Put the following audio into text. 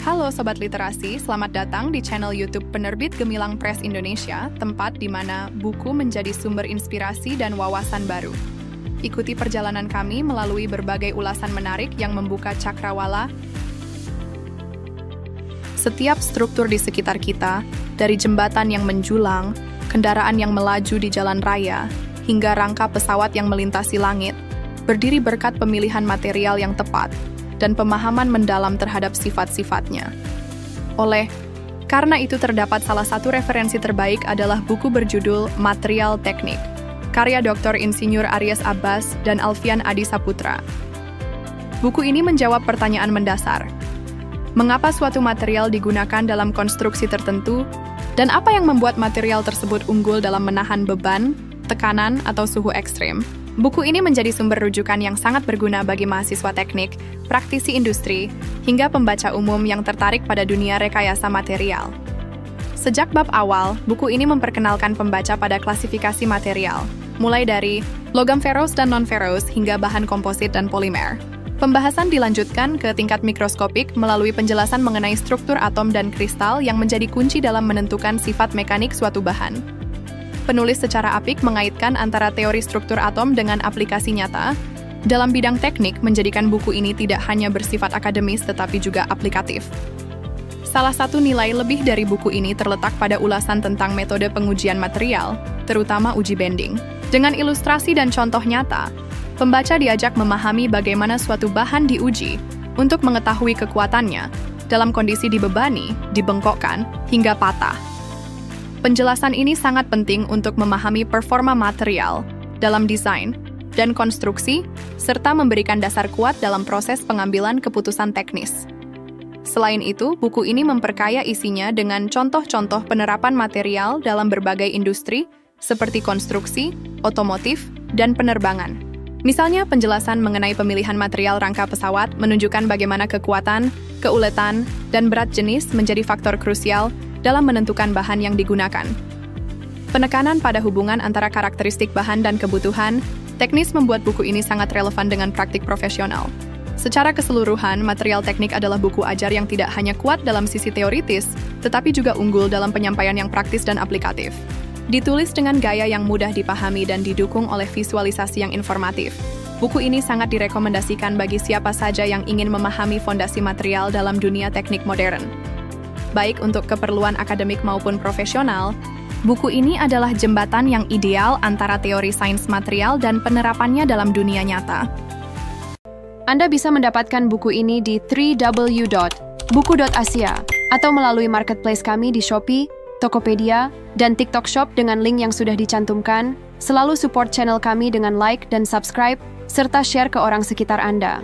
Halo Sobat Literasi, selamat datang di channel YouTube Penerbit Gemilang Press Indonesia, tempat di mana buku menjadi sumber inspirasi dan wawasan baru. Ikuti perjalanan kami melalui berbagai ulasan menarik yang membuka cakrawala setiap struktur di sekitar kita, dari jembatan yang menjulang, kendaraan yang melaju di jalan raya, hingga rangka pesawat yang melintasi langit, berdiri berkat pemilihan material yang tepat dan pemahaman mendalam terhadap sifat-sifatnya. Karena itu terdapat salah satu referensi terbaik adalah buku berjudul Material Teknik, karya Dr. Insinyur Aries Abbas dan Alfian Adi Saputra. Buku ini menjawab pertanyaan mendasar. Mengapa suatu material digunakan dalam konstruksi tertentu, dan apa yang membuat material tersebut unggul dalam menahan beban, tekanan, atau suhu ekstrim? Buku ini menjadi sumber rujukan yang sangat berguna bagi mahasiswa teknik, praktisi industri, hingga pembaca umum yang tertarik pada dunia rekayasa material. Sejak bab awal, buku ini memperkenalkan pembaca pada klasifikasi material, mulai dari logam ferrous dan non-ferrous hingga bahan komposit dan polimer. Pembahasan dilanjutkan ke tingkat mikroskopik melalui penjelasan mengenai struktur atom dan kristal yang menjadi kunci dalam menentukan sifat mekanik suatu bahan. Penulis secara apik mengaitkan antara teori struktur atom dengan aplikasi nyata. Dalam bidang teknik, menjadikan buku ini tidak hanya bersifat akademis tetapi juga aplikatif. Salah satu nilai lebih dari buku ini terletak pada ulasan tentang metode pengujian material, terutama uji bending. Dengan ilustrasi dan contoh nyata, pembaca diajak memahami bagaimana suatu bahan diuji untuk mengetahui kekuatannya dalam kondisi dibebani, dibengkokkan, hingga patah. Penjelasan ini sangat penting untuk memahami performa material dalam desain dan konstruksi, serta memberikan dasar kuat dalam proses pengambilan keputusan teknis. Selain itu, buku ini memperkaya isinya dengan contoh-contoh penerapan material dalam berbagai industri, seperti konstruksi, otomotif, dan penerbangan. Misalnya, penjelasan mengenai pemilihan material rangka pesawat menunjukkan bagaimana kekuatan, keuletan, dan berat jenis menjadi faktor krusial dalam menentukan bahan yang digunakan. Penekanan pada hubungan antara karakteristik bahan dan kebutuhan teknis membuat buku ini sangat relevan dengan praktik profesional. Secara keseluruhan, Material Teknik adalah buku ajar yang tidak hanya kuat dalam sisi teoritis, tetapi juga unggul dalam penyampaian yang praktis dan aplikatif. Ditulis dengan gaya yang mudah dipahami dan didukung oleh visualisasi yang informatif. Buku ini sangat direkomendasikan bagi siapa saja yang ingin memahami fondasi material dalam dunia teknik modern. Baik untuk keperluan akademik maupun profesional, buku ini adalah jembatan yang ideal antara teori sains material dan penerapannya dalam dunia nyata. Anda bisa mendapatkan buku ini di www.buku.asia atau melalui marketplace kami di Shopee, Tokopedia, dan TikTok Shop dengan link yang sudah dicantumkan. Selalu support channel kami dengan like dan subscribe, serta share ke orang sekitar Anda.